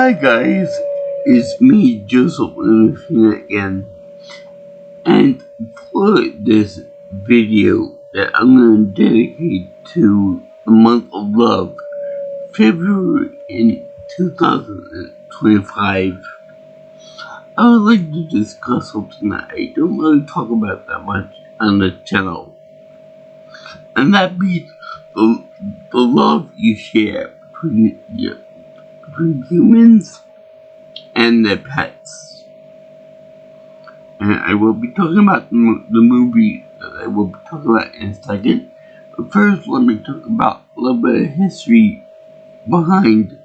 Hi guys, it's me, Joseph Livingston again, and for this video that I'm going to dedicate to the month of love, February in 2025, I would like to discuss something that I don't really talk about that much on the channel, and that be the love you share between humans and their pets. And I will be talking about the movie that I will be talking about in a second. But first, let me talk about a little bit of history behind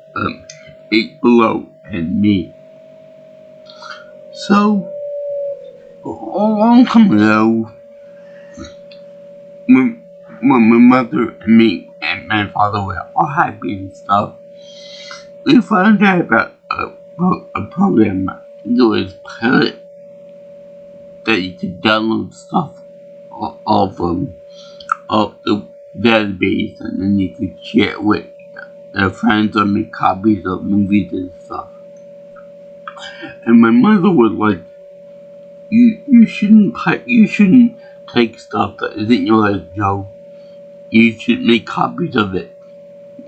8 Below and me. So, a long time ago, when my mother and me and my father were all happy and stuff, we found out about a program that was Pilot that you could download stuff off the database, and then you could share it with their friends or make copies of movies and stuff. And my mother was like, you shouldn't take stuff that isn't yours, Joe. You should make copies of it.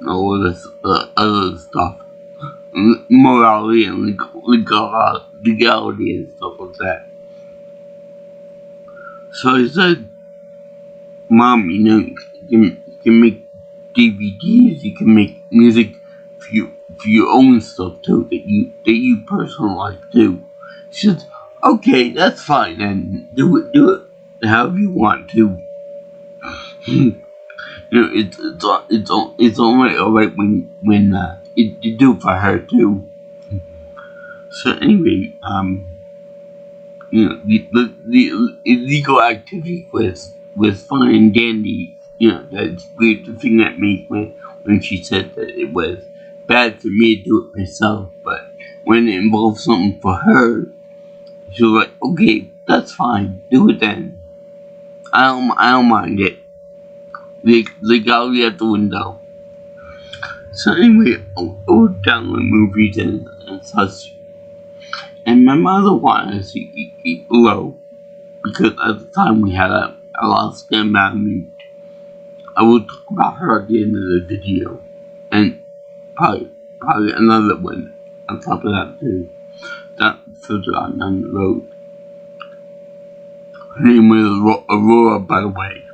All this other stuff. Morality and legality and stuff like that. So I said, Mom, you can make DVDs, you can make music for your own stuff too, that you personally like too. She said, okay, that's fine, then do it however you want to. It's only alright when you do it for her too. So anyway, the illegal activity was fun and dandy. That's weird to think at me when she said that it was bad for me to do it myself, but when it involved something for her, she was like, okay, that's fine, do it then. I don't mind it. Legality at the window. So anyway, I would download movies and such. And my mother wanted us to eat Below, because at the time we had a lot of scam about meat. I will talk about her at the end of the video, and probably another one on top of that too, that further on down the road. Her name was Aurora, by the way,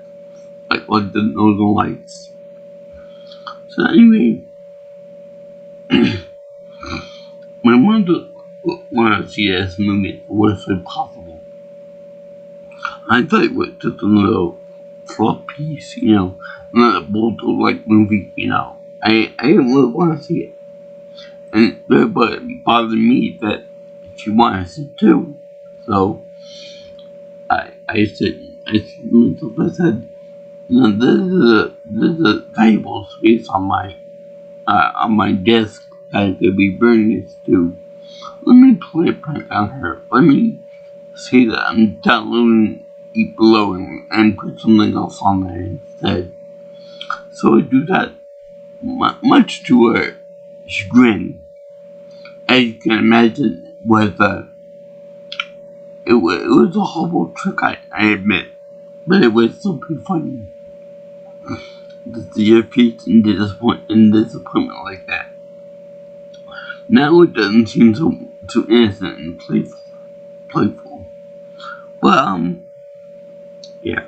like the Northern Lights. So anyway, my mother wanted to see this movie the worst way possible. I thought it was just a little flop piece, another Bolto-like movie, I didn't really want to see it. And it bothered me that she wanted to see it too. So, I said, this is a valuable space on my desk that I could be burning this to. Let me play a prank on her. Let me say that I'm downloading Eat Below and put something else on there instead. So I do that, much to her chagrin. As you can imagine, it was a horrible trick, I admit, but it was so pretty funny to see your face in disappointment like that. Now it doesn't seem so innocent and playful. But yeah.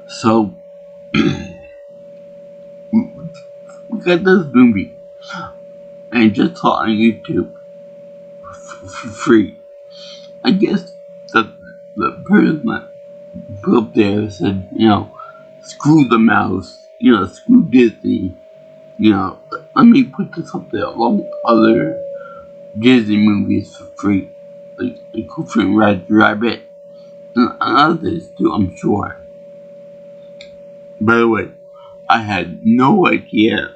So we got this movie, and I just saw it on YouTube for free. I guess that the person that put up there said, screw the mouse, screw Disney, let me put this up there along with other Disney movies for free, like Who Framed Roger Rabbit, and others too, I'm sure. By the way, I had no idea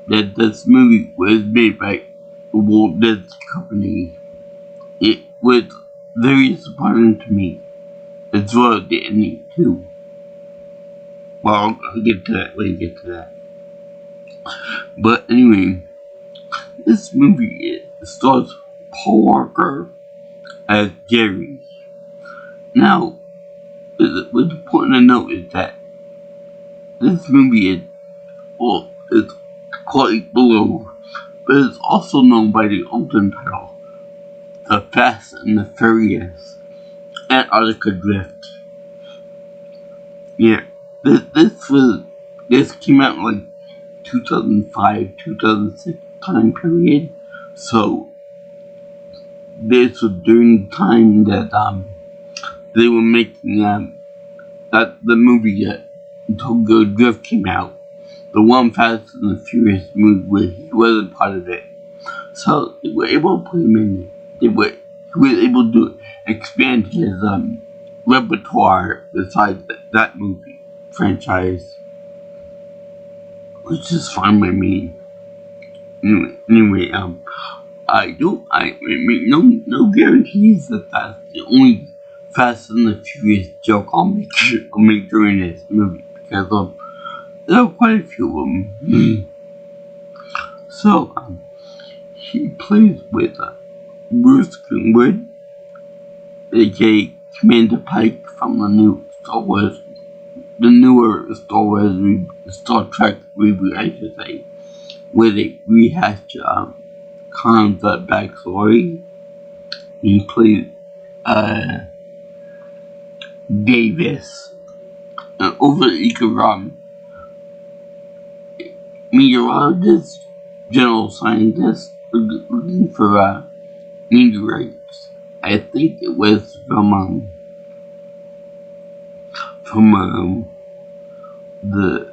that this movie was made by the Walt Disney Company. It was very disappointing to me, as well as the ending too. Well, I'll get to that when I get to that. But anyway, this movie it stars Paul Walker as Jerry. Now, what's important to note is that this movie is quite below, but it's also known by the open title, The Fast and the Furious Antarctica Drift. Yeah, this came out in like 2005, 2006 time period. So this was during the time that they were making that the movie Tokyo Drift came out. The one Fast and the Furious movie where he wasn't part of it. So they were able to put him in there. He was able to expand his repertoire besides that movie franchise, which is fine by me. Anyway, I make no guarantees that that's the only Fast and the Furious joke I'll make during this movie, because there are quite a few of them. So he plays with Bruce Greenwood, aka Commander Pike from the newer Star Trek reboot, I should say, where they rehash Khan's backstory. He plays Davis, an over-eager meteorologist, general scientist, looking for meteorites. I think it was from the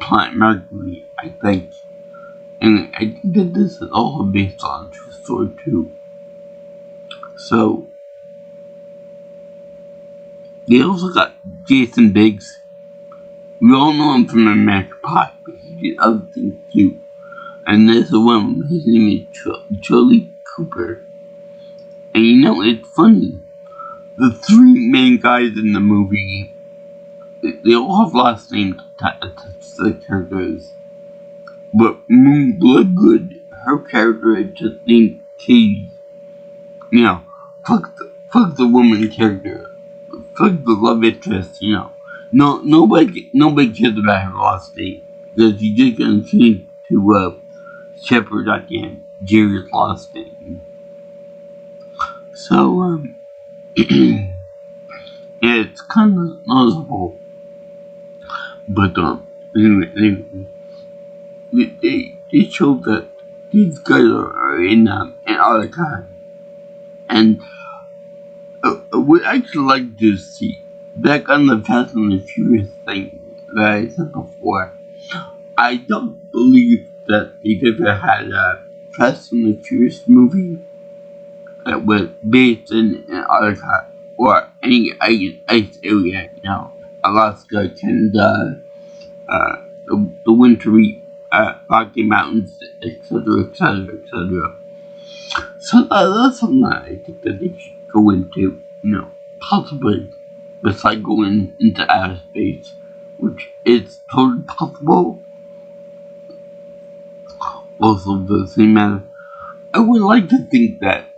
planet Mercury, I think. And I think that this is also based on a true story too. So they also got Jason Biggs. We all know him from American Pie, but he did other things too. And there's one, his name is Charlie Cooper. And it's funny. The three main guys in the movie, they all have last names attached to the characters. But Moon Bloodgood, her character is just named Katie. Fuck the woman character. Fuck the love interest, Nobody cares about her last name, because she's just gonna change to Shepard at the end, Jerry's last name. So, yeah, it's kind of noticeable. But, anyway, they show that these guys are in Antarctica. And I would actually like to see, back on the Fast and the Furious thing that I said before, I don't believe that they've ever had a Fast and the Furious movie that was based in Antarctica or any ice area, Alaska, Canada, the wintry Rocky Mountains, etc., etc., etc. So that's something that I think that they should go into, possibly, besides going into outer space, which is totally possible. Also, the same matter, I would like to think that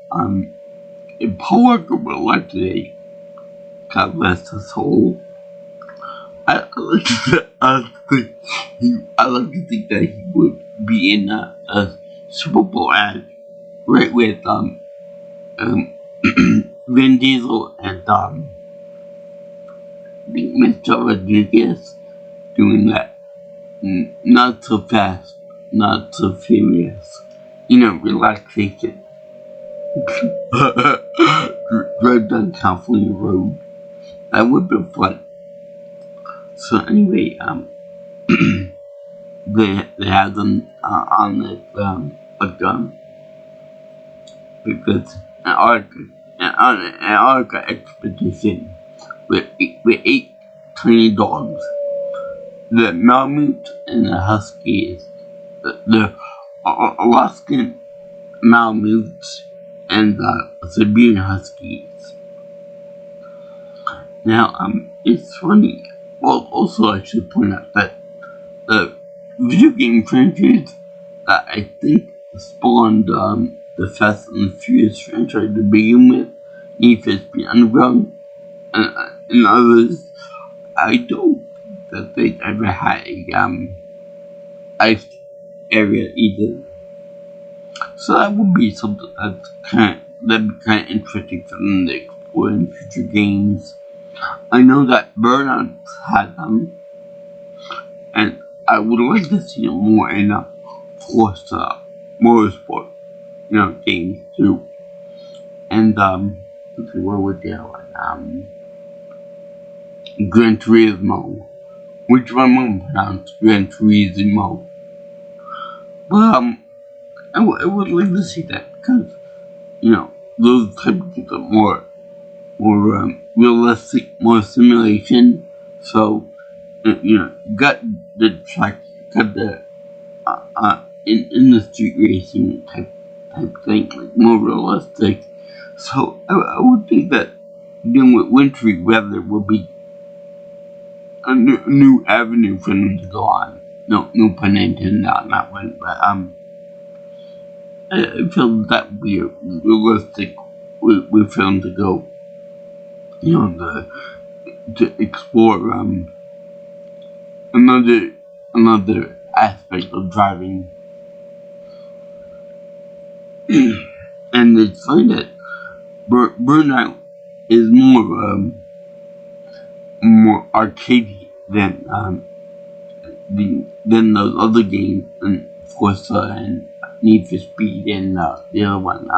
if Paul Walker were alive today, God rest his soul, I like to think that he would be in a Super Bowl ad, right, with Vin Diesel and Mr. Rodriguez doing that. Not so fast, not so furious. Relaxation. Drive down California Road. That would be fun. So anyway, they have them on this because an Antarctica expedition with 8 tiny dogs, the Malamute and the Huskies, the Alaskan Malamutes and the Siberian Huskies. Now, it's funny. Well, also I should point out that the video game franchise that I think spawned the Fast and the Furious franchise to begin with, Need for Speed Underground, and others. I don't think that they ever had a ice area either. So that would be something that'd be kind of interesting for them to explore in future games. I know that Burnout had them, and I would like to see them more in a Forza Motorsport, games too. And let's see, what would the other one? Gran Turismo, which my mom pronounced Gran Turismo. But I would like to see that because those type of games are more realistic, more simulation. So got the track, got the in the street racing type thing, like more realistic. So I would think that dealing with wintry weather would be a new avenue for them to go on. No pun intended on that one, but I feel that would be a realistic way for them to go. To explore another aspect of driving. And it's funny that Burnout is more arcadey than those other games, and Forza and Need for Speed and the other one,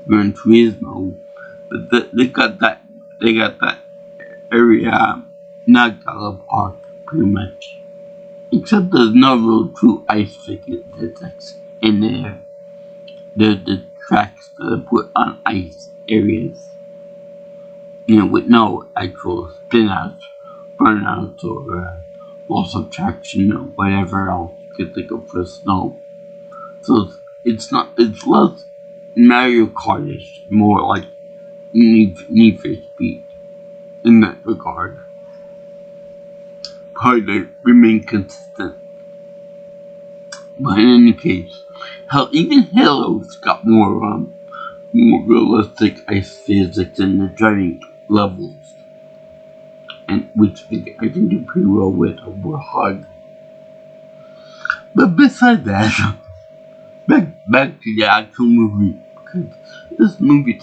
Gran Turismo. But they got that area knocked out of park pretty much. Except there's no real true ice ticket that's in there. The tracks that are put on ice areas. With no actual spin-outs, burnouts, or loss of traction, or whatever else you could think of for snow. So it's less Mario Kart-ish, more like Need for Speed in that regard. Probably they remain consistent. But in any case, even Halo's got more realistic ice physics in the driving levels, and which I can do pretty well with a Warthog. But besides that, back to the actual movie, because this movie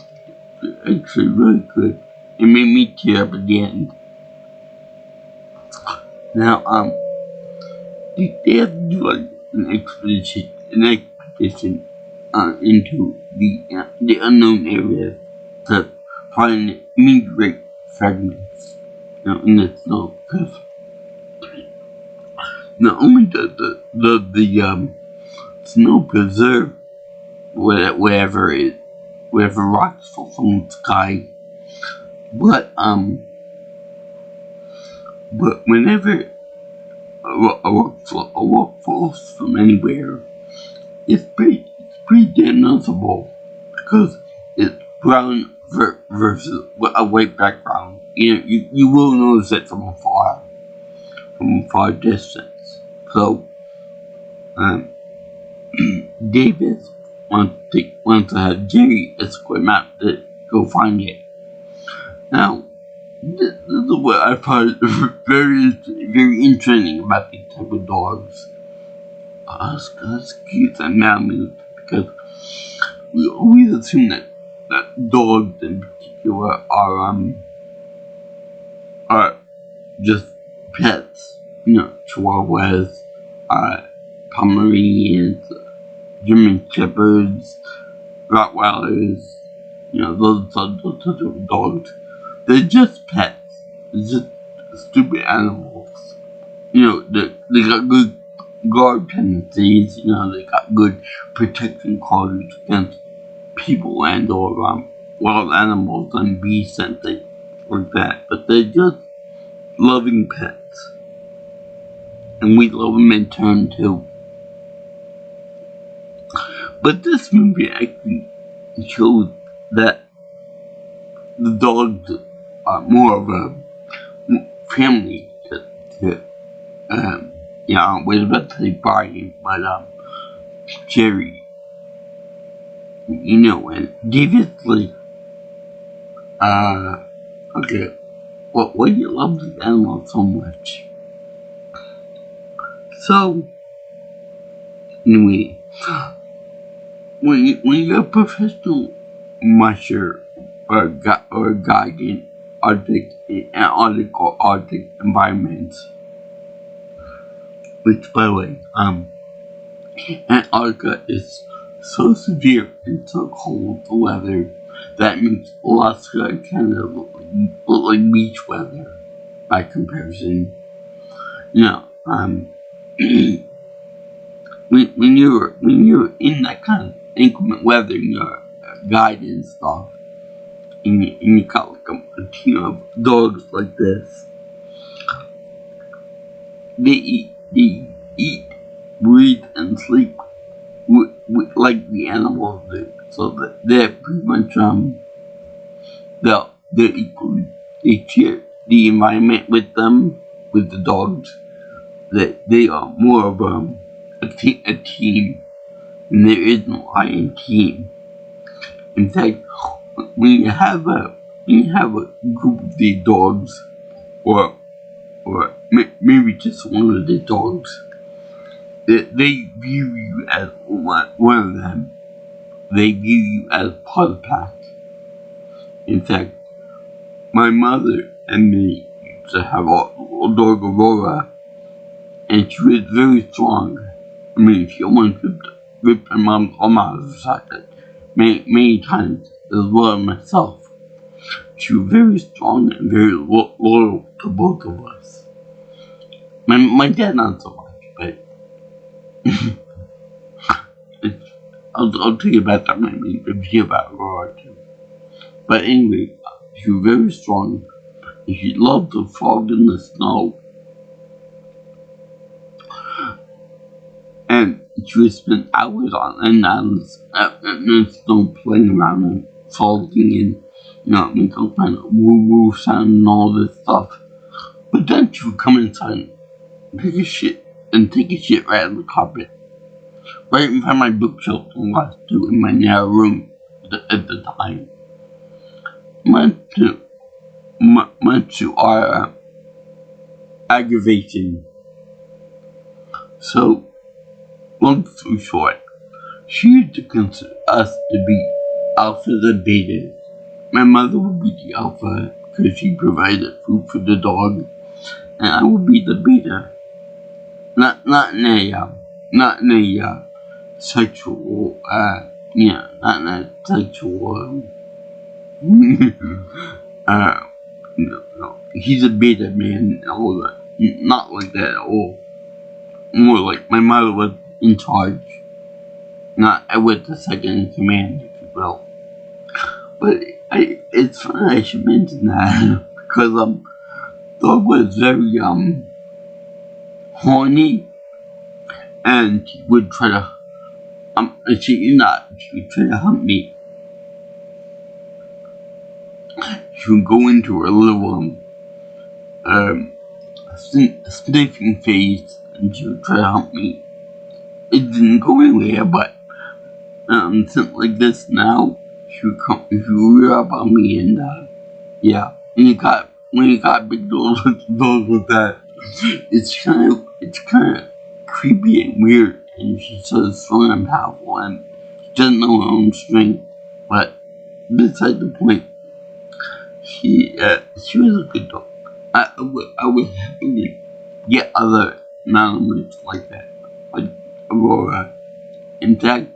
is actually really good. It made me tear up at the end. Now, they have to do like an expedition into the unknown areas to find meteorite fragments, in the snow. Because not only does the snow preserve wherever rocks fall from the sky, but whenever a rock falls from anywhere, it's pretty damn noticeable because it's brown versus a white background. You will notice it from a far distance. So, David wants to have Jerry escort him out to go find it. Now, this is what I find very interesting about these type of dogs. Huskies and Malamutes, because we always assume that dogs in particular are just pets. Chihuahuas, Pomeranians, German Shepherds, Rottweilers, those types of dogs. They're just pets. They're just stupid animals. They got good guard tendencies. They got good protection qualities against people and or wild animals and beasts and things like that. But they're just loving pets. And we love them in turn too. But this movie actually shows that the dogs are more of a family to I was about to say bargain, but Jerry, you know, and David's like, uh, okay, why do you love this animal so much? So, anyway, when you're a professional musher or guide in Arctic or Arctic environments, which by the way, Antarctica is so severe and so cold the weather that makes Alaska kind of look like beach weather by comparison. You know, when you're in that kind of inclement weather and you're guiding and stuff, and you got like a team of dogs like this, they eat, breathe, and sleep like the animals do. So that they're pretty much they're equally, they share the environment with them, with the dogs. That they are more of a team, and there is no I in team. In fact, when you have a group of these dogs, or maybe just one of the dogs, they view you as one of them. They view you as part of the pack. In fact, my mother and me used to have a dog, Aurora, and she was very strong. I mean, she almost ripped my mom's arm out of her socket many times, as well as myself. She was very strong and very loyal to both of us. My dad not so much, but I'll tell you about that when we review about Aurora too. But anyway, she was very strong, and she loved to frog in the snow. And she would spend hours on end on the snow playing around and frogging and, making some kind of woo-woo sound and all this stuff. But then she would come inside and take a shit right on the carpet. Right in front of my bookshelf and watch too in my narrow room at the time. Much to our aggravation. So, long story short, she used to consider us to be alphas and betas. My mother would be the alpha because she provided food for the dog, and I would be the beta. Not in a sexual, not in a sexual, no. He's a beta man and all that. Not like that at all. More like my mother was in charge. Not I was the second in command, if you will. But it's funny I should mention that because dog was very horny, and she would try to she would try to hunt me. She would go into her little sniffing phase, and she would try to hunt me. It didn't go anywhere, but something like this now, she would rear up on me, and yeah. When you got big dogs like that, it's kind of creepy and weird, and she's so strong and powerful, and she doesn't know her own strength. But beside the point, she was a good dog. I would happily get other animals like that, like Aurora. In fact,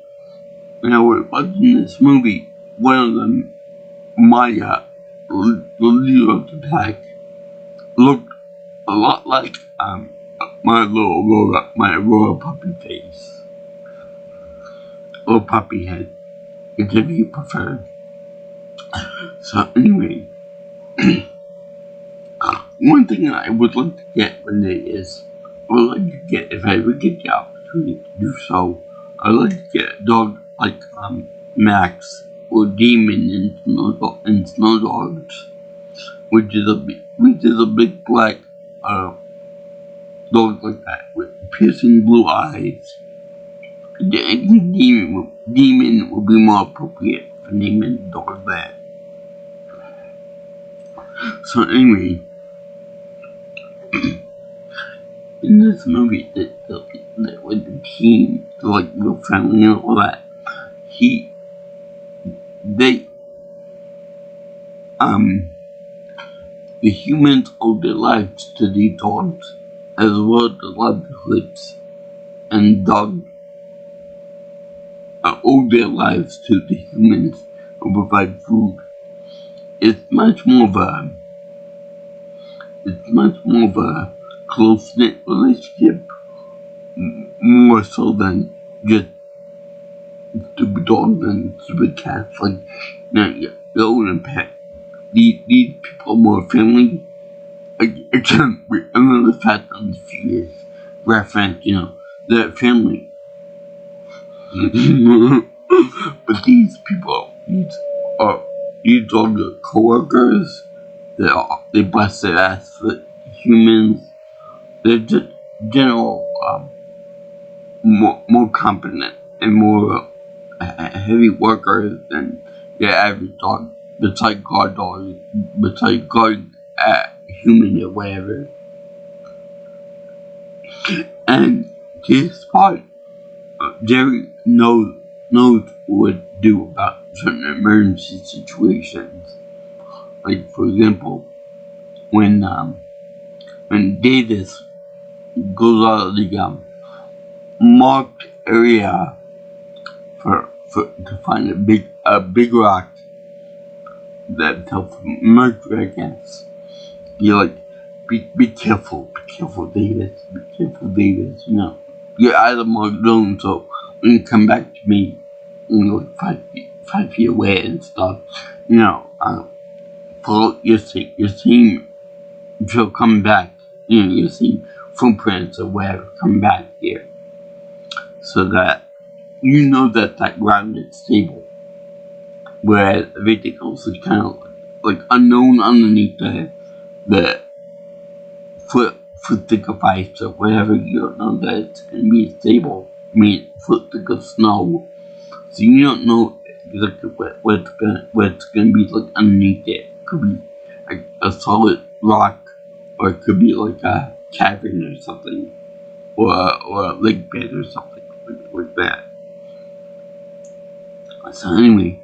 when I was watching this movie, one of them, Maya, the leader of the pack, looked a lot like my Aurora puppy face, or puppy head, whichever you prefer. So anyway, one thing I would like to get one day is, if I ever get the opportunity to do so, I'd like to get a dog like Max or Demon in Snow Dogs, which is a big black dog like that with piercing blue eyes, I think demon would be more appropriate for naming the dog that. So anyway, in this movie, that with the team, like real friendly and all that, they the humans owe their lives to the dogs, as well as the livelihoods, and dogs owe their lives to the humans who provide food. It's much more of a close-knit relationship, more so than just stupid dogs and stupid cats. Like, your own pet. These people are more friendly. I can't remember the fact on the few reference, their family. But these are the coworkers. They bust their ass for humans. They're just general, more competent and more heavy workers than your average dog. Besides guard dog, besides guard human or whatever. And this part, Jerry knows what to do about certain emergency situations. Like, for example, when Davis goes out of the marked area to find a big rock that tells Mercury against. You're like, be careful, Davis, You're out of my zone, so when you come back to me, like 5 feet away and stuff, follow your team she'll come back, you see footprints or whatever come back here. So that that ground is stable. Whereas everything else is kind of like unknown underneath the foot thick of ice or whatever. You don't know that it's gonna be stable. I mean, foot thick of snow. So you don't know exactly what it's gonna be like underneath it. It could be like a solid rock, or it could be like a cavern or something, or a lake bed or something like that. So anyway,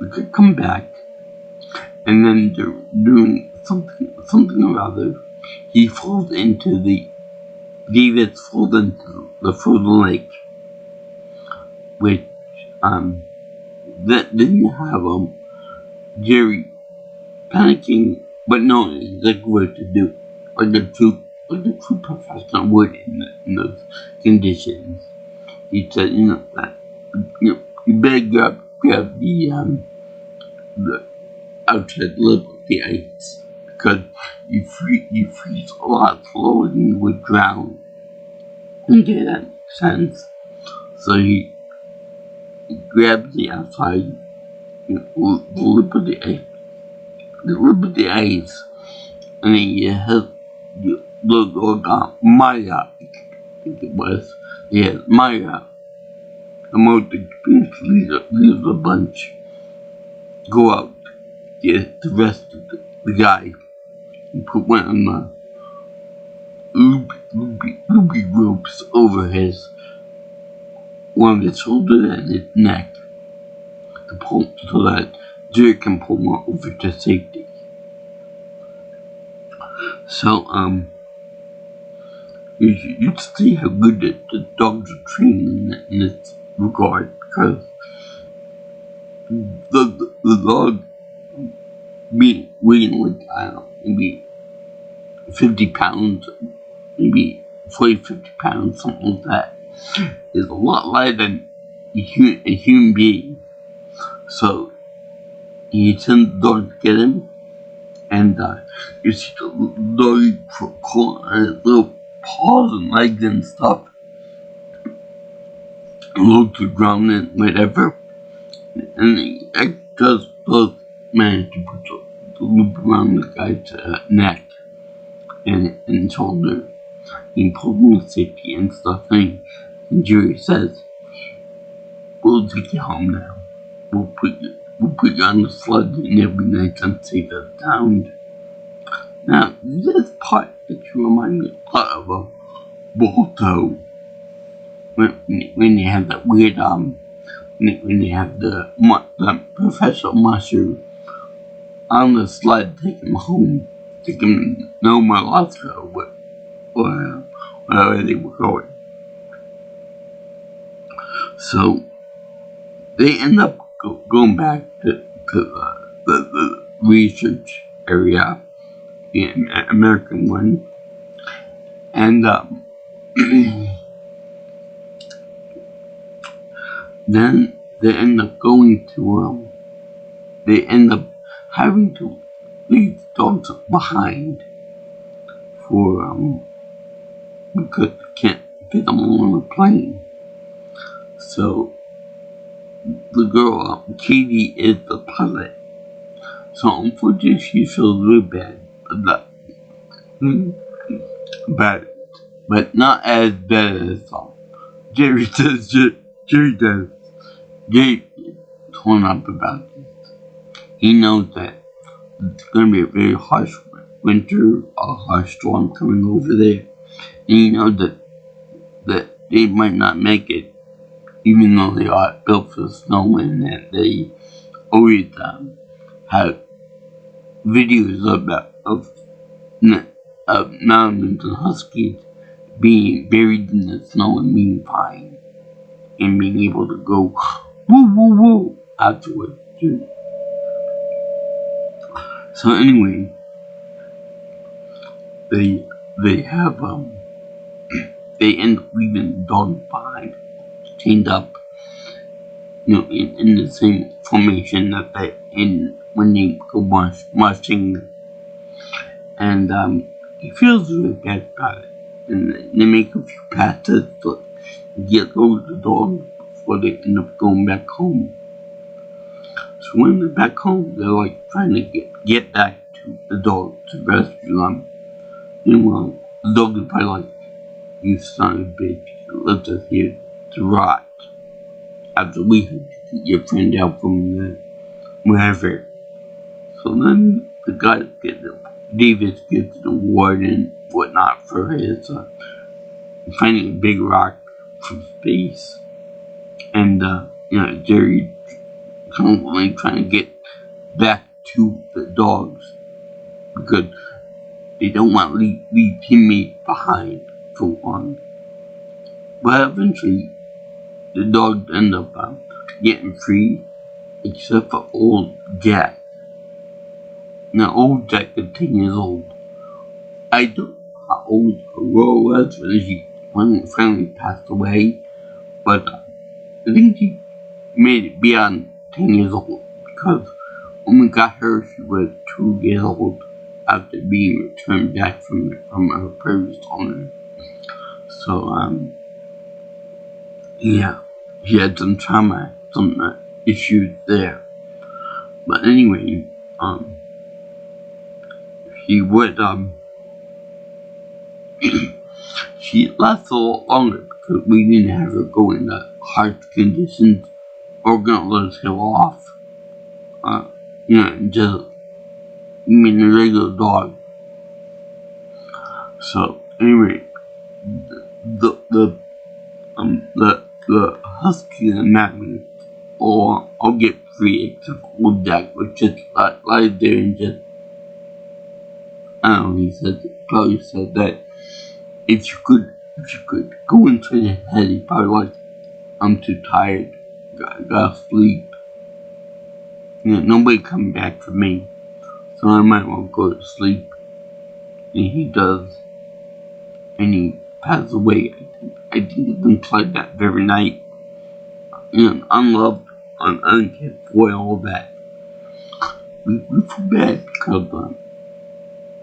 we could come back, and then they're doing something or other. He falls into David falls into the frozen lake, which then you have Jerry panicking, but knowing exactly what to do, like a true professional would in those conditions. He said, that you better grab the outside lip of the ice, because you freeze a lot slower than you would drown. Okay, that makes sense. So he grabs the outside, the lip of the ice, and then you have Maya, I think it was. Yeah, Maya, the most experienced leader of a bunch, go out, get the rest of the guy, and put one of the loopy ropes over one of his shoulders and his neck, to pull, so that Jerry can pull him over to safety. So, you see how good the dogs are trained in this regard, because the dog weighing like, I don't know, maybe 50 pounds, maybe 50 pounds, something like that, is a lot lighter than a human being. So he sends the dog to get him, and you see the dog crawling his little paws and legs and stuff, low to the ground and whatever, and he does manage to put the loop around the guy's neck and shoulder, and pull him with safety and stuff, and And Jerry says, "We'll take you home now. We'll put you on the sled and every night and take us down." Now, this part that remind me a lot of Balto. When they have that weird, when they have the Professor Musher on the sled, take him home, take him no more Alaska, or wherever they were going. So they end up going back to the research area, the American one, and then they end up going to they end up having to leave the dogs behind for because they can't get them on the plane. So the girl, Katie, is the pilot. So unfortunately, she feels really bad about it, but not as bad as Jerry does. Jerry does. Jerry torn up about this. He knows that it's going to be a very harsh winter, a harsh storm coming over there, and he knows that they might not make it, even though they are built for snow, and that they always have videos of mountains and huskies being buried in the snow and being fine, and being able to go woo woo woo afterwards too. So anyway, they have they end up leaving the dog behind, chained up, in the same formation that they in when they go marching, and he feels really bad about it, and they make a few passes to get hold of the dog before they end up going back home. So when they're back home, they're like trying to get back to the dog to rescue them. Meanwhile, the dog is probably like, "You son of a bitch, you left us here to rot after we had to get your friend out from wherever." So then the guy Davis gets an award and whatnot for his finding a big rock from space, and Jerry constantly trying to get back to the dogs because they don't want to leave teammates behind for one. But eventually, the dogs end up getting free, except for old Jack. Now, old Jack is 10 years old. I don't know how old Aurora was when her family passed away, but I think she made it beyond 10 years old, because when we got her, she was 2 years old after being returned back from her previous owner. So, yeah, she had some trauma, some issues there. But anyway, she would, she lasted a lot longer because we didn't have her go into harsh conditions or gonna let us heal off. Just a regular dog. So anyway, the husky and Maggie all get free except for old Jack, which just lies there and just, I don't know, probably said that if you could go into his head, he probably like, "I'm too tired, gotta sleep. Nobody coming back for me, so I might want to go to sleep." And he does, and he passes away. I think it's implied that very night. Unloved, uncared for, all that. We feel bad because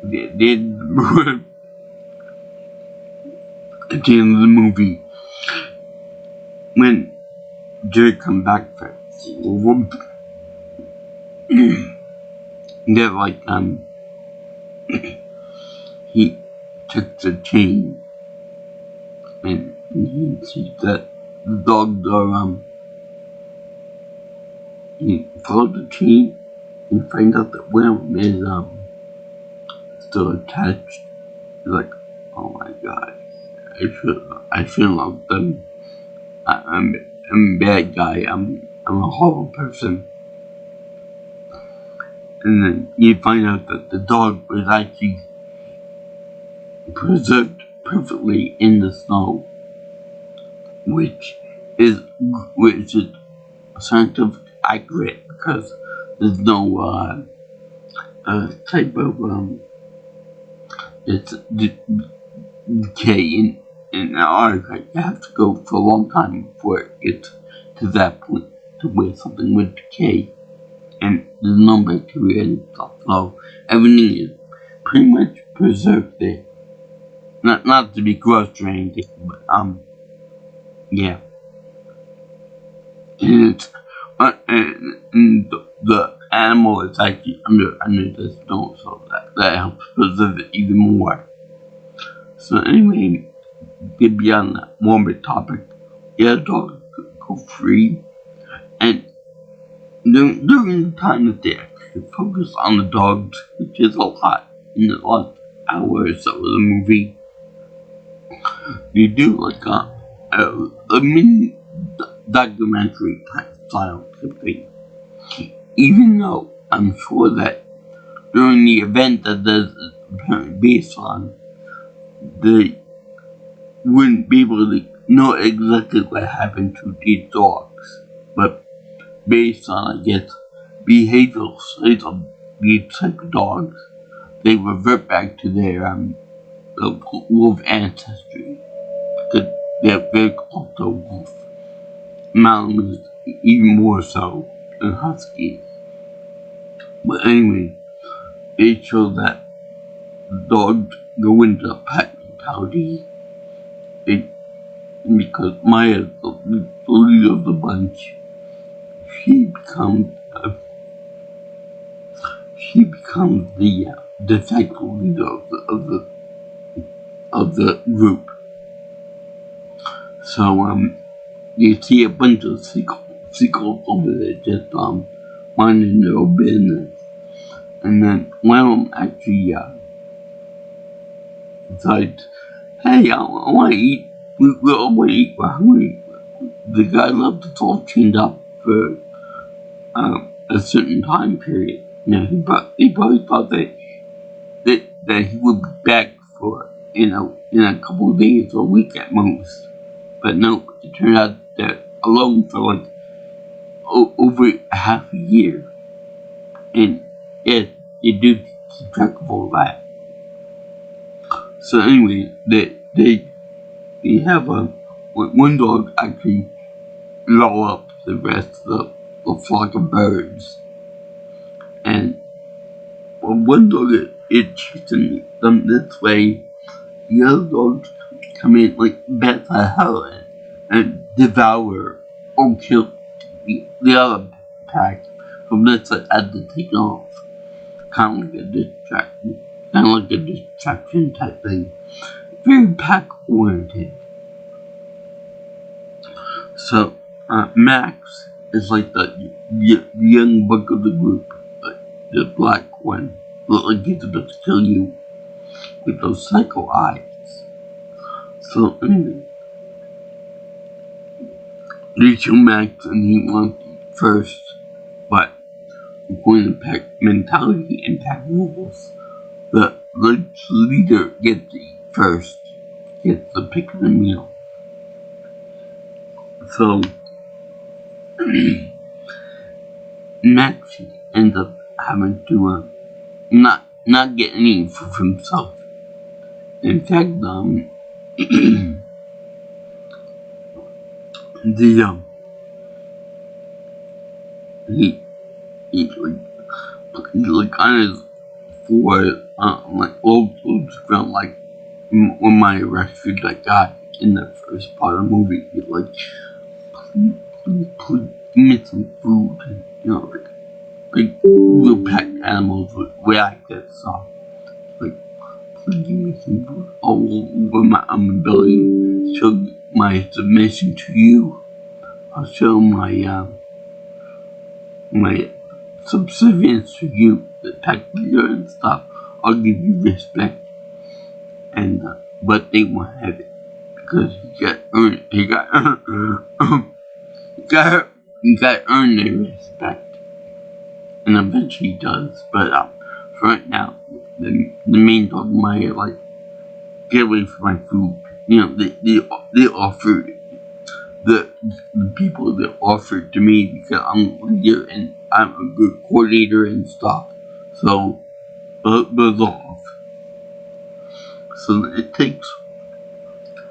they did at the end of the movie when Jerry come back for they're like he took the chain and and he sees that the dogs are he follows the chain and finds out that one of them is still attached. He's like, oh my god, I should love them. I'm a bad guy. I'm a horrible person. And then you find out that the dog was actually preserved perfectly in the snow, which is scientifically accurate because there's no type of it's decay in Antarctica. You have to go for a long time before it gets to that point to where something would decay, and there's no bacteria and stuff, so everything is pretty much preserved there. Not to be gross or anything, but yeah. And it's and the animal is actually under the snow, so that helps preserve it even more. So anyway, get beyond that morbid topic. Yeah, dogs go free, and during the time that they actually focus on the dogs, which is a lot in the last hour or so of the movie, you do like a mini documentary type style thing. Even though I'm sure that during the event that this is apparently based on, they wouldn't be able to know exactly what happened to these dogs. But based on, I guess, behavioral traits of these type of dogs, they revert back to their wolf ancestry. Because they're very close to wolf. Malamutes even more so than huskies. But anyway, they show that dogs go into a pack mentality. Because Maya, the leader of the bunch, she becomes the de facto leader of the group. So you see a bunch of seagulls over there just minding their own business, and then one of them actually decides, hey, I want to eat. We all want to eat. We're hungry. The guy left us all chained up for a certain time period. He probably thought that he would be back for in a couple of days or a week at most. But no, it turned out they're alone for like over half a year. And yes, you do keep track of all that. So anyway, they have one dog actually lull up the rest of the flock of birds. And one dog is chasing them this way, the other dogs come in like bats out of hell and devour or kill the other pack from this side as they take off. Kind of like a distraction type thing. Very pack oriented. So Max is like the young buck of the group, the black one, like he's about to kill you with those psycho eyes. So anyway, they kill Max and he wants to eat first, but according to pack mentality and pack rules, the leader gets to eat first, gets to pick the meal. So Max ends up having to not get any for himself. In fact, he like on his forehead, like old ground, like when my rescued that guy in the first part of the movie. He's like, please give me some food, like real pet animals would react to that song. Like, please give me some food. Oh, with my belly, she'll my submission to you. I'll show my subservience to you, the tech leader and stuff. I'll give you respect, and but they won't have it because he got earn their respect, and eventually he does. But for right now, the main dog Maya, like, get away from my food. You know, they offered the people that offered to me because I'm here and I'm a good coordinator and stuff. So buzz off. So it takes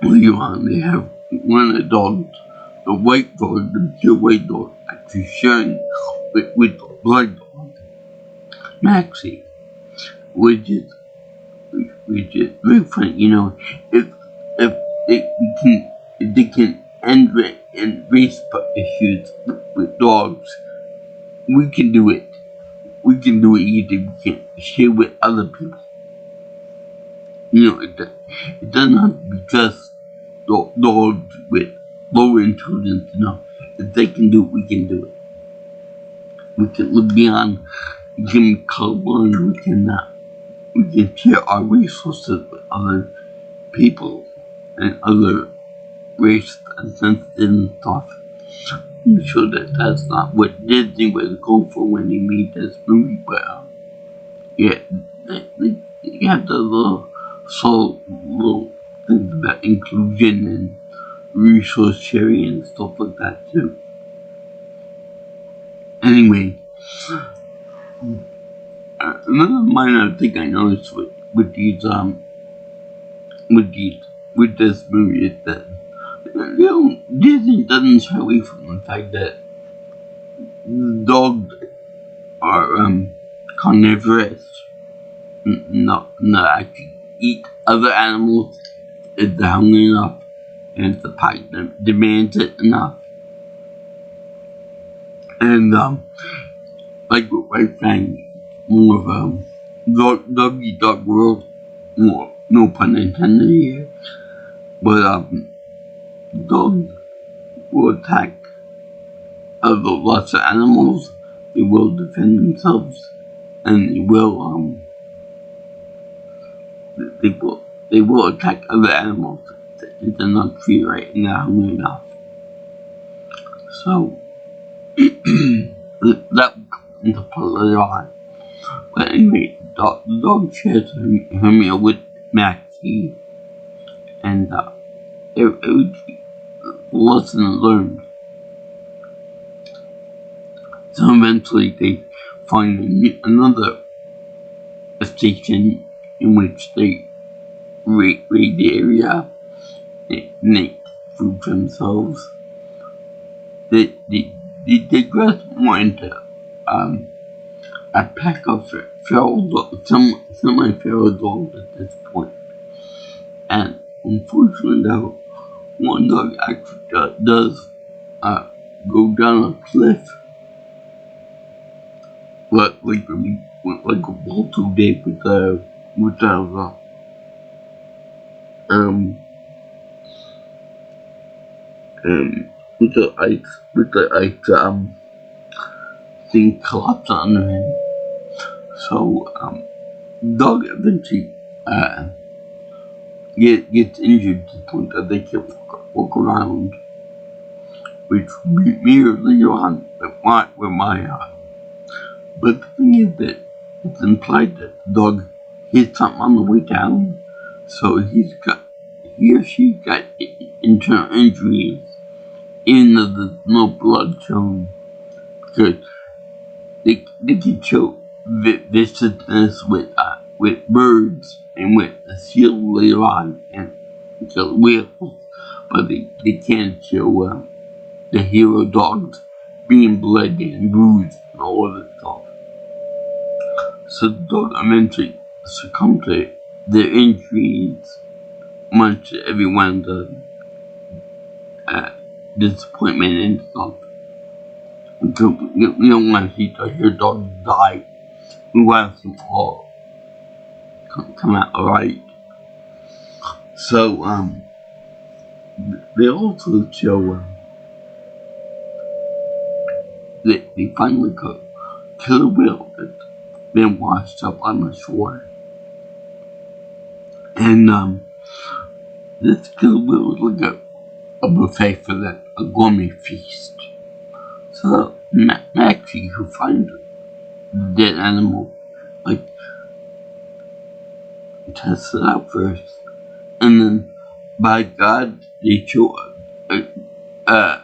later on. They have one of the dogs, the white dog, the pure white dog, actually sharing with the black dog, Maxie, which is very funny. You know, if they can end race issues with dogs, we can do it. We can do it easy. We can share with other people. You know, it doesn't have to be just dogs with low intelligence. No, if they can do it, we can do it. We can look beyond. We can be colorblind. We can share our resources with other people and other race and sensitive stuff. I'm sure that that's not what Disney was going for when they made this movie, but yeah, they have the little things about inclusion and resource sharing and stuff like that too. Anyway, another minor thing I noticed with this movie is that, you know, Disney doesn't shy away from the fact that dogs are carnivorous, not actually eat other animals if they're hungry enough and if the pack demands it enough. And like with White Fang, more of dog eat dog world, more, no pun intended here, but dogs will attack other lots of animals. They will defend themselves, and they will attack other animals if they're not treated right and they're hungry enough. So that into play later on. But anyway, the dog shares her meal with Maxie, and it was a lesson learned. So eventually they find another station in which they raid the area and they food for themselves. They digress more into a pack of feral dogs, semi-feral dogs at this point. And unfortunately though, one dog actually does go down a cliff, like a Balto did with the ice thing collapsed under him. So dog eventually gets injured to the point that they can't walk around, which will be mirrored later on with Maya. But the thing is that it's implied that the dog hit something on the way down, so he or she got internal injuries, even though there's no blood shown, because they can show viciousness with birds and with the seal later on and the whales, but they can't show the hero dogs being bloody and bruised and all of that stuff. So the dog eventually succumbed to their injuries, much to everyone's disappointment and stuff. So we don't want to see your dog die. We want to see them all come out alright. So they also show that they find like a killer whale that's been washed up on the shore. And this killer whale was like a buffet for them, a gourmet feast. So Maxie, who finds the dead animal, like tests it out first, and then by God, they show a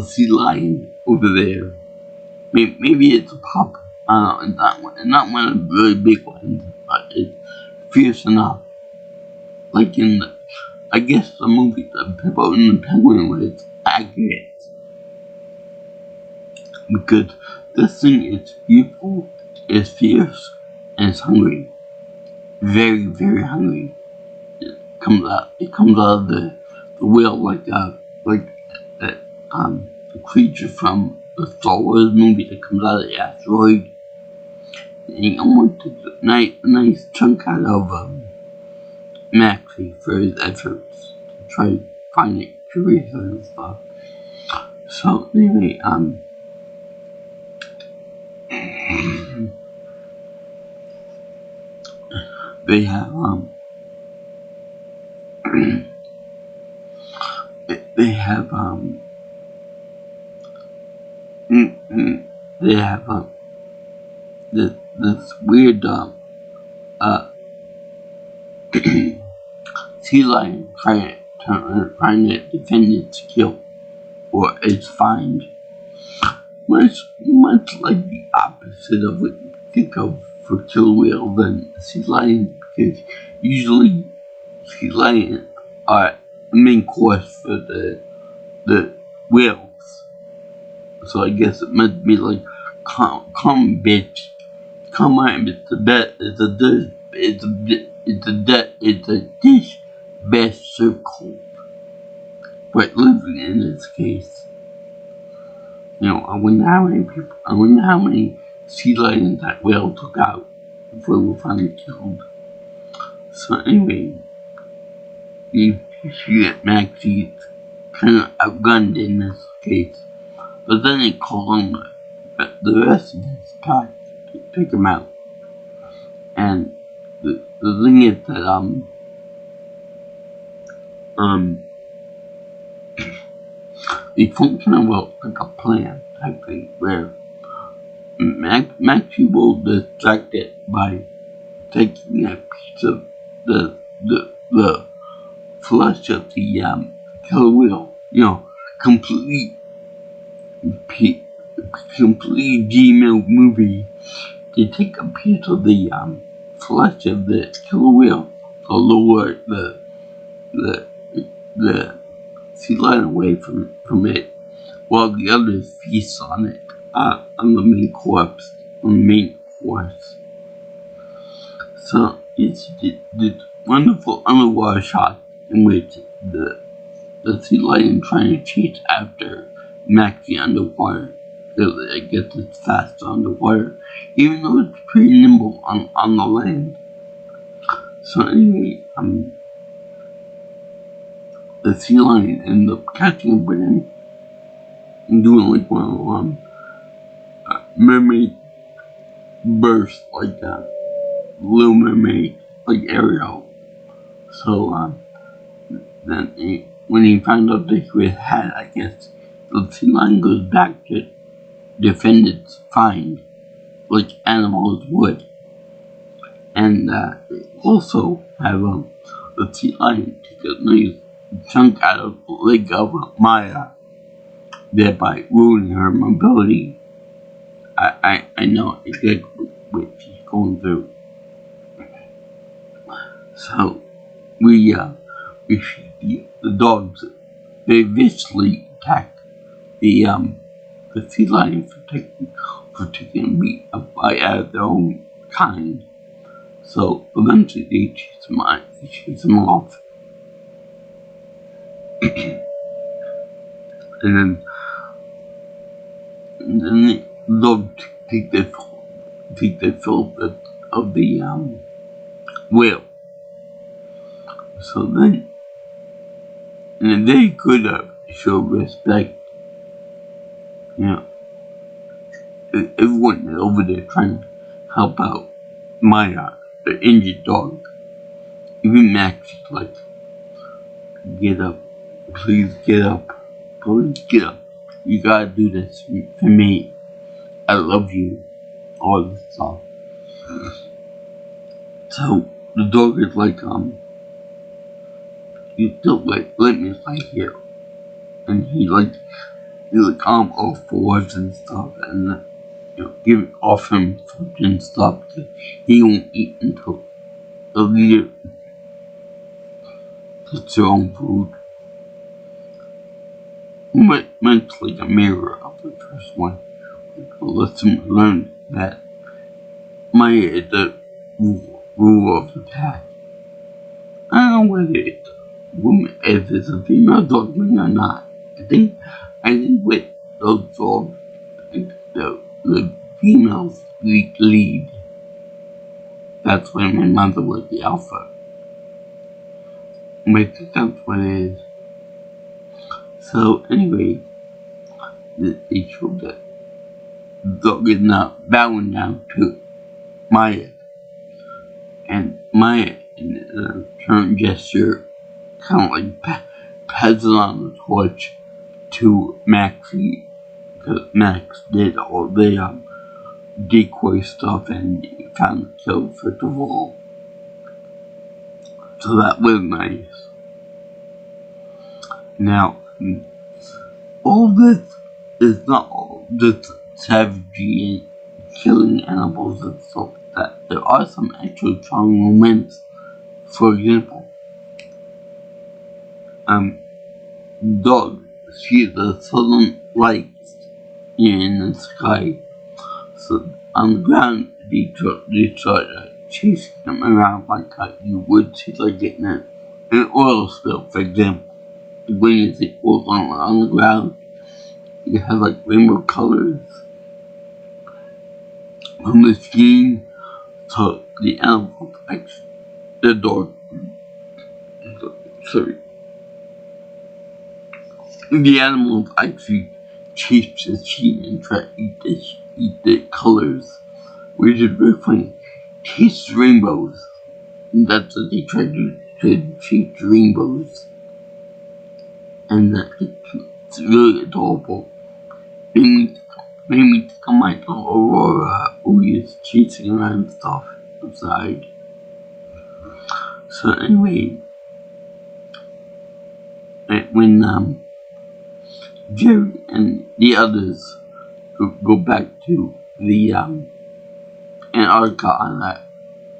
sea lion over there. Maybe it's a pup. I don't know. It's not one of the really big ones, but it's fierce enough. Like in the, I guess the movie The People in the Penguin where it's accurate. Because this thing is beautiful, it's fierce, and it's hungry. Very, very hungry. It comes out of the whale like the creature from the Star Wars movie that comes out of the asteroid. And he almost took a nice chunk out of Maxie for his efforts to try to find it curious and stuff. So anyway, they have they have they have this weird sea lion trying to defend its kill or its find. Much like the opposite of what you think of for killer whale than sea lion, because usually sea lions are the main course for the whales. So I guess it must be like, come bitch, come on, it's a dish best served cold. But living in this case, I wonder how many sea lions that whale took out before they were finally killed. So anyway, you see that Maxie is kind of outgunned in this case. But then they call on the rest of his pack to take him out. And the thing is that they function about like a plan type thing where Maxie will distract it by taking a piece of the flesh of the killer whale, completely Gmail movie. They take a piece of the flesh of the killer whale to lower the sea lion away from it, while the others feast on it on the main course. So it's this wonderful underwater shot in which the sea lion trying to chase after Maxie underwater. I guess it's fast underwater, even though it's pretty nimble on the land. So anyway, the sea lion ended up catching up with him and doing like one of mermaid bursts, like Little Mermaid, like Ariel. So then when he found out that he was had, I guess the sea lion goes back to defend its find, like animals would. And also have the sea lion take a nice chunk out of the leg of Maya, thereby ruining her mobility. I know exactly what she's going through. So we see the dogs, they viciously attack the sea lion for taking a meat a bite out of their own kind. So eventually they chase him off. and then the dogs take their fill of the whale. So then And they could have showed respect. You know, everyone is over there trying to help out Maya, the injured dog. Even Max is like, get up. Please get up. Please get up. You gotta do this for me. I love you. All this stuff. So the dog is like, you still like let me fight here. And he like all fours and stuff, and give off him food and stuff. He won't eat until the leader gets their own food. But it's like a mirror of the first one. Lets him learn that Maya is the ruler of the pack. I don't know whether it's a woman, if it's a female dog or not. I think with those dogs, the females lead. That's why my mother was the alpha. But that's what it is. So anyway, they showed that the dog is not bowing down to Maya. And Maya, in a turn gesture, kind of like passes on the torch to Maxie, because Max did all the decoy stuff and found the kill first of all. So that was nice. Now, all this is not all just savagery and killing animals and stuff like that. There are some actually strong moments. For example, dog, she's the southern lights in the sky. So on the ground, they start chasing them around like you would see like getting an oil spill, for example. When you see oil on the ground, you have like rainbow colors on the screen. So the animal actually, the dog, the animals actually chase the sheep and try to eat the colors, which is very funny. Taste rainbows. That's what they try to chase rainbows. And it's really adorable. Made me think of my dog Aurora, who is chasing around stuff outside. So anyway, when Jerry and the others go back to the Antarctica on that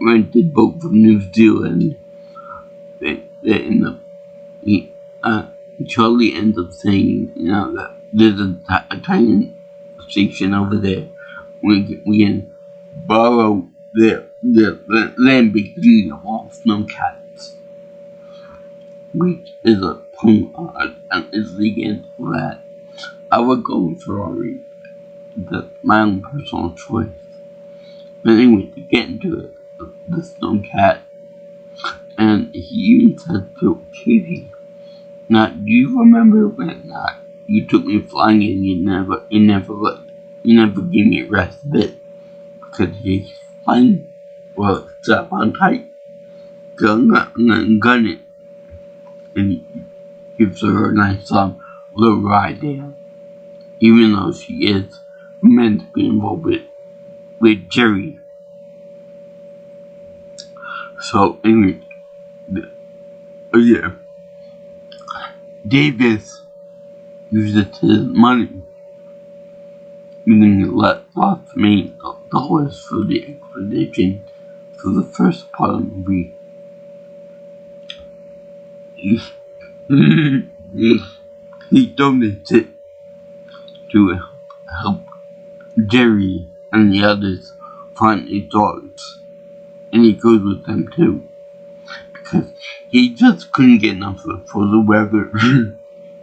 rented boat from New Zealand, they end up, Charlie ends up saying, that there's a tiny station over there. We can borrow the Lamborghini of all snowcats, which is a pun and is the end of that. I would go with Ferrari. That's my own personal choice. But anyway, to get into it, the snowcat, and he even said to Katie, now, do you remember when you took me flying and you never gave me a respite because he's flying? Well, strap on tight, gun it, and he gives her a nice little ride there, even though she is meant to be involved with Jerry. So anyway, yeah. Davis uses his money, using lots of $1 for the expedition for the first part of the movie. He donates it to help Jerry and the others find their dogs, and he goes with them too. Because he just couldn't get enough for the weather.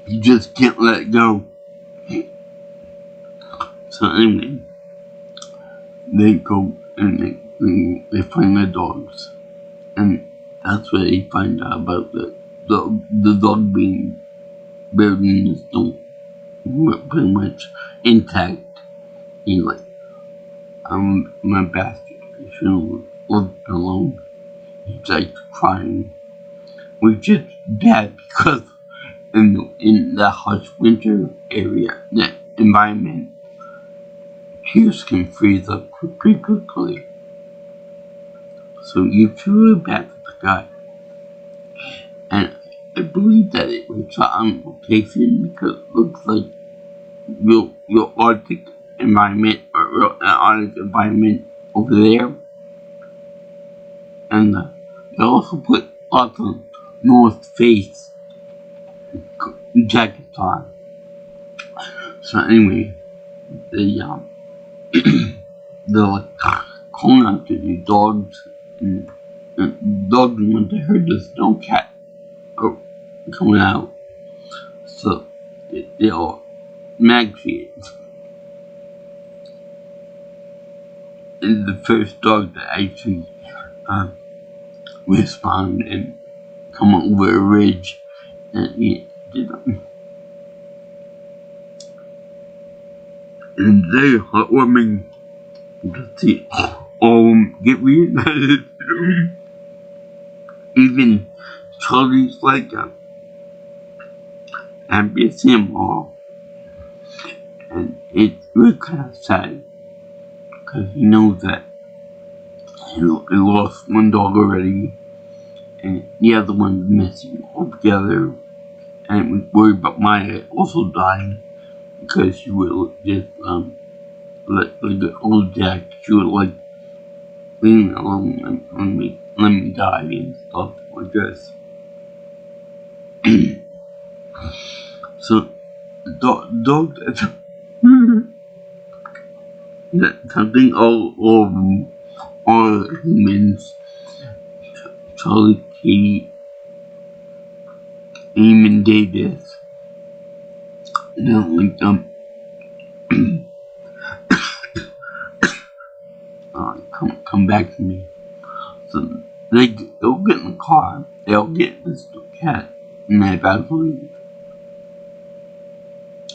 He just can't let it go. So anyway, they go and they find the dogs. And that's where they find out about the dog being building is still pretty much intact. He's like, I'm my bastard. I shouldn't live alone. He's like crying, which is bad because in the harsh winter area, that environment, tears can freeze up pretty quickly. So you feel really bad for the guy. And I believe that it was shot on location because it looks like your Arctic environment or real Arctic environment over there. And they also put lots of North Face jackets on. So anyway, they they're like calling out to the dogs, and dogs want to hurt the snowcat coming out. So they are mad kids. And the first dog that actually respond and come over a ridge, and he did and very heartwarming to see get reunited. Even Charlie's like happy to see them all, and it's really kind of sad because he knows that he lost one dog already, and the other one's missing altogether, and we worried about Maya also dying because she would just let the old Jack, she would like leave me alone and let me die and stuff like this. So the dog that something all of them are humans. Charlie, Katie, Eamon Davis. And then like come back to me. So they'll get in the car. They'll get this cat and they evaluate.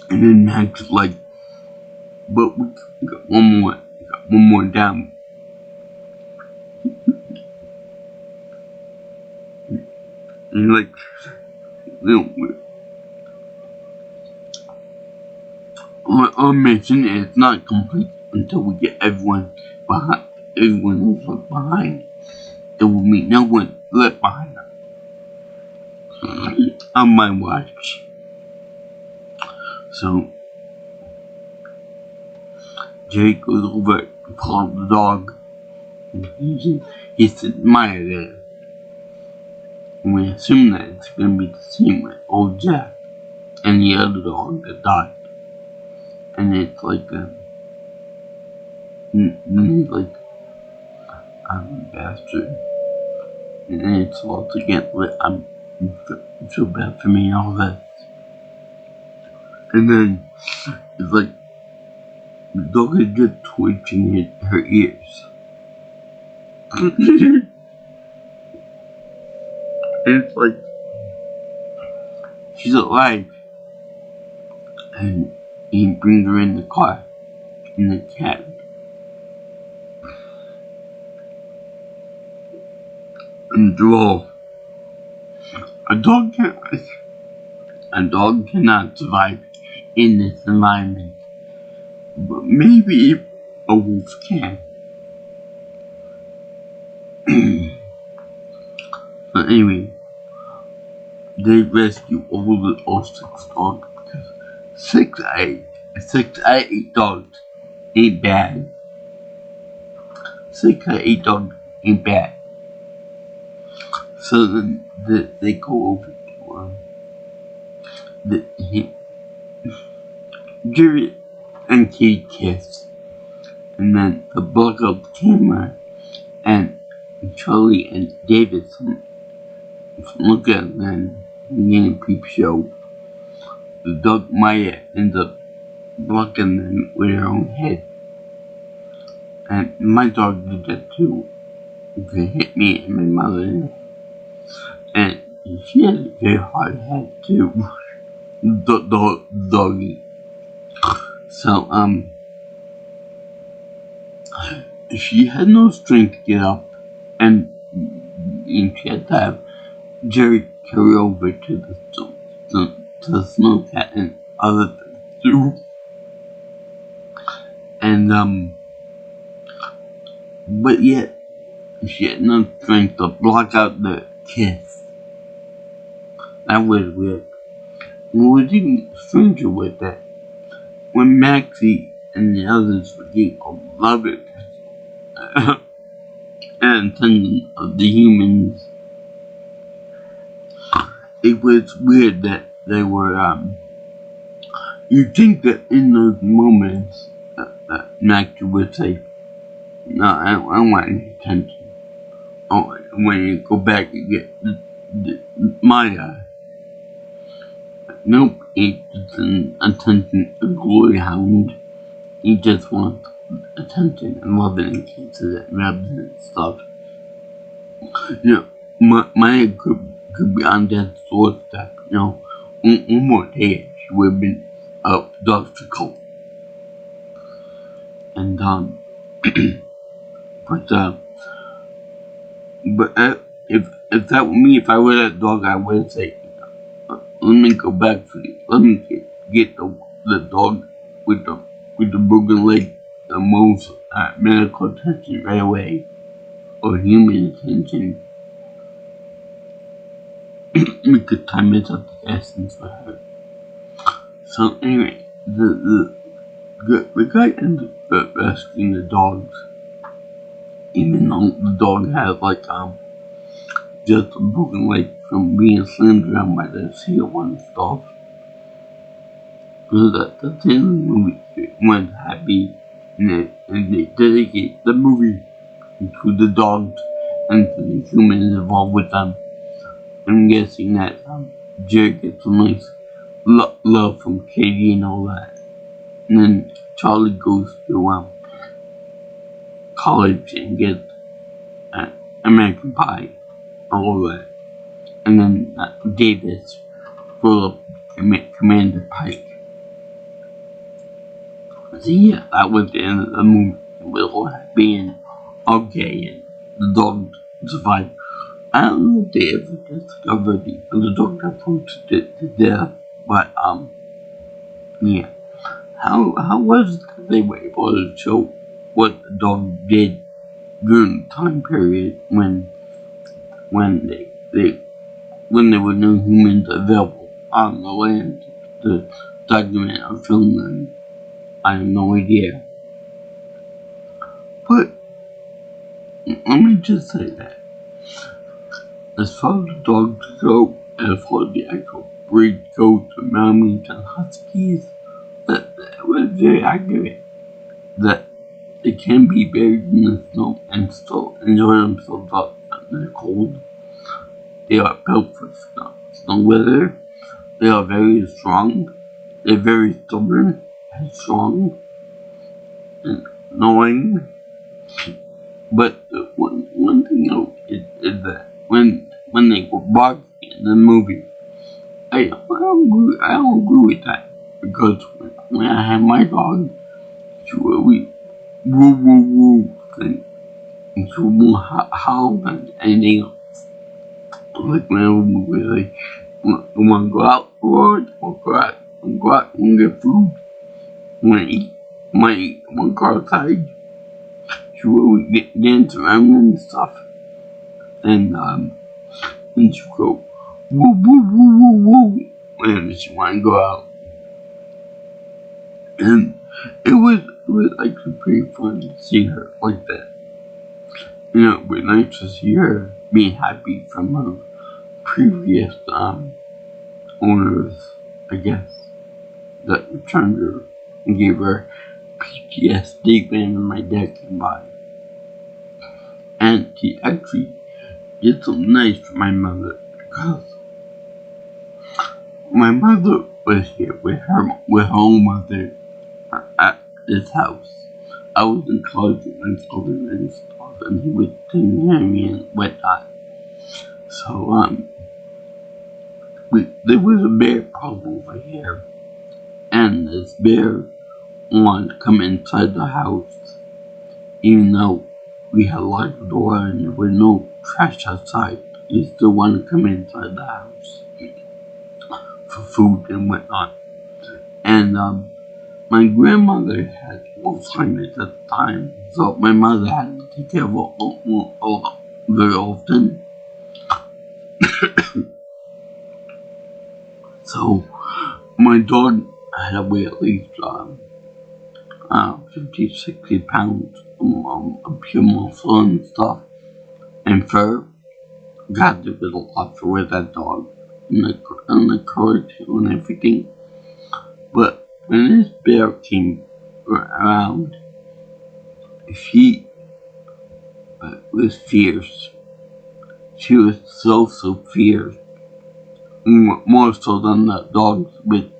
And then Max like, but we got one more down. And like, our mission is not complete until we get everyone who's left behind. There will be no one left behind on my watch. So Jake goes over to call the dog. And he said, Maya there. And we assume that it's going to be the same with old Jack and the other dog that died. And it's like, he's like, I'm a bastard. And it's all to get lit. I'm so bad for me and all that. And then it's like, the dog is just twitching her ears. It's like she's alive, and he brings her in the car, in the cab. And drove. A dog cannot survive in this environment, but maybe a wolf can. But anyway, they rescue all 6 dogs because 6 out of 8 dogs ain't bad. 6 out of 8 dogs ain't bad. So then they go over to Jerry and Kate kiss, and then they block out the camera, and Charlie and David look at them in a peep show. The dog Maya ends up blocking them with her own head. And my dog did that too. They hit me and my mother. And she has a very hard head too. doggy. So she had no strength to get up, and, she had to have Jerry carry over to to the snow cat and other things too. And but yet she had no strength to block out the kiss. That was weird. What was even stranger was that when Maxie and the others were getting a lot of attention of the humans, it was weird that they were, you'd think that in those moments that Maxie would say, no, I don't want any attention. Oh, when you go back and get my nope, he's just an attention glory hound. He just wants attention and loving and kisses and rubs and stuff. You know, Maya could be on death's doorstep. You know, one more day she would have been obstacle. And but if that were me, if I were that dog, I would say, let me go back for you. Let me get the dog with the broken leg the most medical attention right away, or human attention, because time is of the essence for her. So anyway, the guy ended up rescuing the dogs, even though the dog had like just a broken leg from being slammed around by the seal and stuff. So that's the end of the movie. It went happy, and they dedicate the movie to the dogs and to the humans involved with them. I'm guessing that Jerry gets a nice love from Katie and all that. And then Charlie goes to college and gets American Pie, all that. And then Davis for Commander Pike. So yeah, that was the end of the movie. It was all happy and okay, and the dog survived. I don't know if they ever discovered the dog that posted it to death, but yeah. How was it that they were able to show what the dog did during the time period when there were no humans available on the land to document or film them? I have no idea. But let me just say that as far as the dogs go, as far as the actual breed goes, the Malamutes and Huskies, that was very accurate. That they can be buried in the snow and still enjoy themselves out in the cold. They are built for snow weather. They are very strong. They're very stubborn and strong and annoying. But one thing though is that when they were barking in the movie, I don't agree with that, because when I had my dog, she would woo woo woo thing, and she won't howl than anything else. Like whenever we like, you want to go out for it, or go out and get food. When I want to go outside, she would dance around and stuff, and she would go woo woo woo woo woo whenever she want to go out. And it was actually pretty fun to see her like that. You know, it was nice to see her being happy from her previous owners, I guess, that returned her and gave her PTSD whenever my dad came by. And she actually did something nice for my mother, because my mother was here with her own mother at this house. I was in college with my father and stuff, and he would take care of me and whatnot. So there was a bear problem over here, and this bear wanted to come inside the house, even though we had locked the door and there was no trash outside. He still wanted to come inside the house for food and whatnot. And my grandmother had Alzheimer's at the time, so my mother had to take care of her very often. So my dog had to weigh at least 50, 60 pounds of pure muscle and stuff and fur. God, there was a lot for with that dog and the courage and everything. But when this bear came around, she was fierce. She was so fierce. More so than the dogs with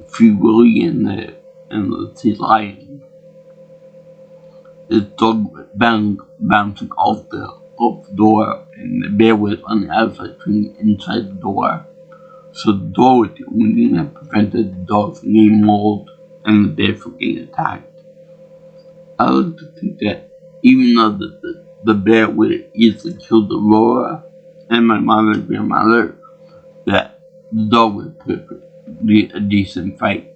Free Willy and the sea lion. This dog was bouncing off the door, and the bear was on the outside trying inside the door. So the door was the only thing that prevented the dog from getting mauled and the bear from getting attacked. I like to think that even though the bear would have easily killed Aurora and my mother and grandmother, that the dog would put up a decent fight.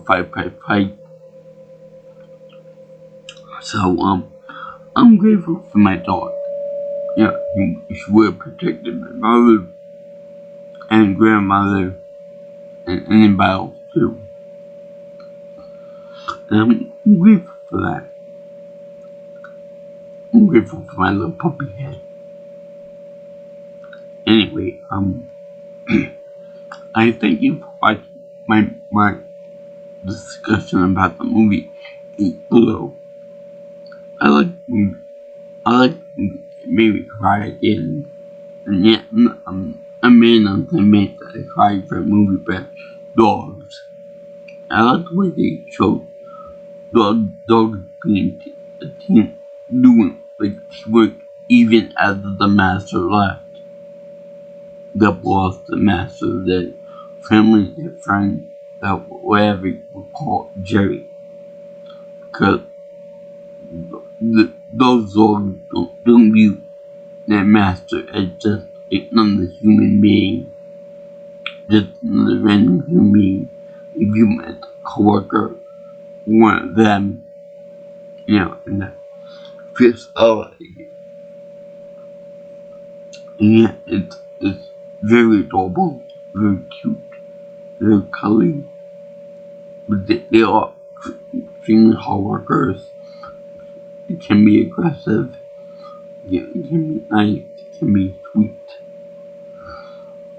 Fight. So, I'm grateful for my dog. He would have protected my mother and grandmother and anybody else too. And I'm grateful for that. I'm grateful for my little puppy head. Anyway, I thank you for watching my discussion about the movie Below. I like movies. It made me cry again. And yet, I may not admit that I cried for a movie about dogs. I like the way they showed dogs being a team, doing like teamwork even after the master left. The boss, the master, the family, their friend, that whatever you would call Jerry. Because those dogs don't view their master as just another human being, just another random human being. If you met a coworker, one of them, and that fits out. And yet, it's very adorable, very cute, very cuddly. But they are extremely hard workers. It can be aggressive. It can be nice. It can be sweet.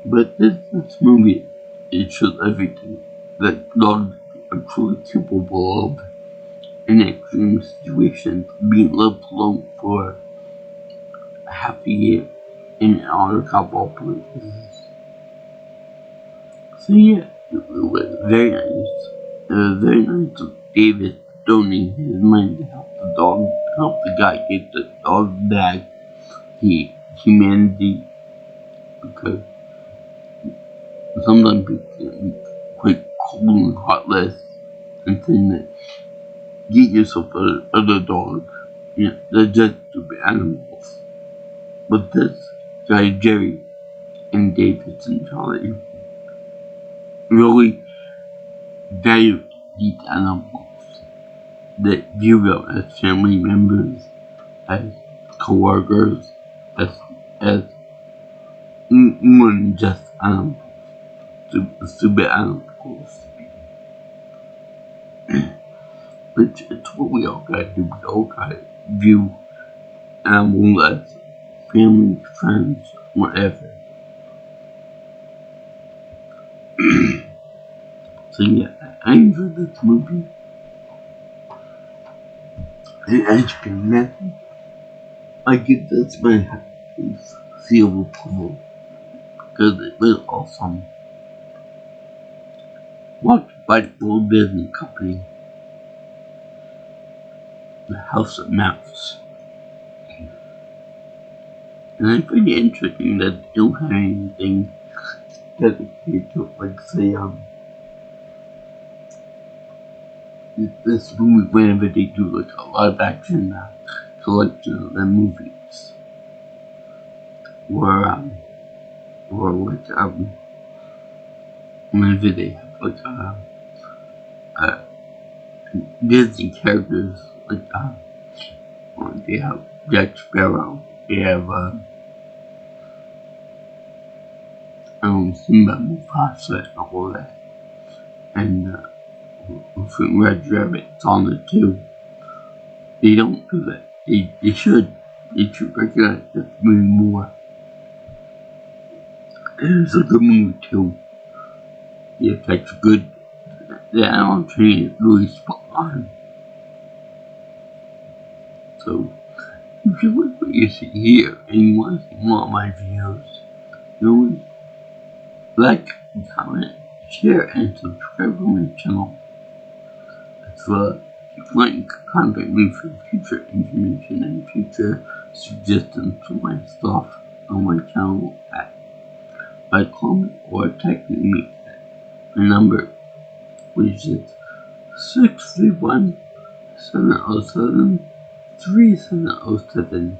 But this movie, it shows everything that dogs are truly capable of in extreme situations, being left alone for half a year in our couple of places. So yeah, it was very nice. It was very nice of David donating his money to help the guy get the dog back to humanity, because sometimes people can be quite cold and heartless and saying that get yourself other dog. They're just stupid animals. But this guy Jerry and David and Charlie really value these animals, that view them as family members, as co-workers, as more than just animals, stupid animals. Which it's what we all gotta do. We all gotta view animals as family, friends, whatever. So yeah, I enjoyed this movie. And as you can imagine, I give this my seal of approval because it was awesome. Watched by the Walt Disney Company, The House of Mouse. And I find it interesting that they don't have anything dedicated to, like, say, this movie whenever they do, like, a live action collection of their movies. Or like, whenever they have, like, Disney characters, like, they have Jack Sparrow, they have, Simba, Mufasa, and all that. And, Red Rabbit's on it too. They don't do that. They should. They should recognize this movie more. It's a good movie too. The effects are good. The animation is really spot on. So, if you like what you see here and you want to see more of my videos, you like, comment, share, and subscribe to my channel. As well, if you like, contact me for future information and future suggestions for my stuff on my channel by comment or texting me at my number, which is 631-707-3707.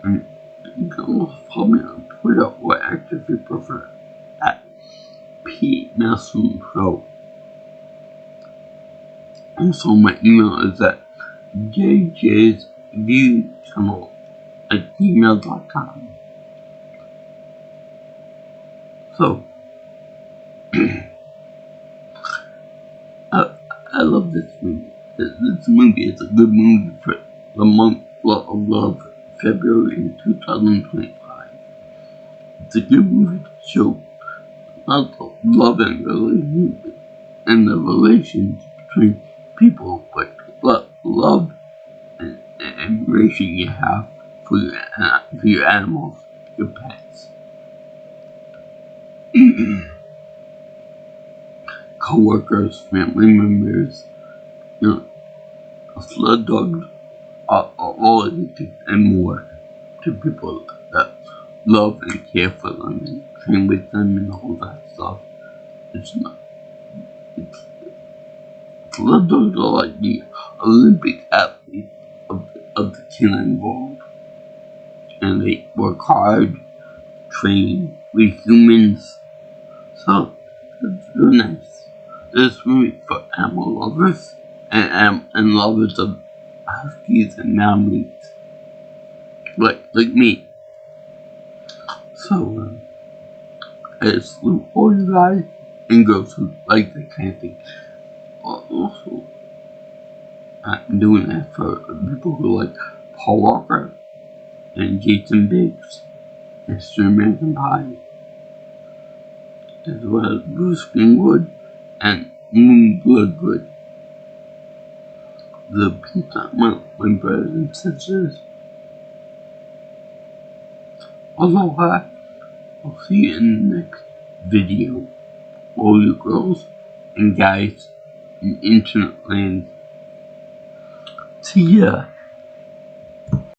And you can also follow me on Twitter or X if you prefer at PNelsonPro. Also, my email is at jjsviewchannel@gmail.com. So, I love this movie. This movie is a good movie for the month of love, February 2025. It's a good movie to show about the love and the relations between people, but love and admiration you have for your animals, your pets. Co-workers, family members, sled dogs are all addicted and more to people that love and care for them and train with them and all that stuff. Sled dogs are like the Olympic athletes of the canine world, and they work hard, train with humans, so it's really nice. This movie for animal lovers and lovers of huskies and malamutes, like me. So, I salute all you guys and girls who like that kind of thing. Also, I'm doing that for people who like Paul Walker and Jason Biggs and Mr. American Pie, as well as Bruce Greenwood and Moon Bloodgood. The people, my brothers and sisters. Aloha. I'll see you in the next video. All you girls and guys in internet land. See ya.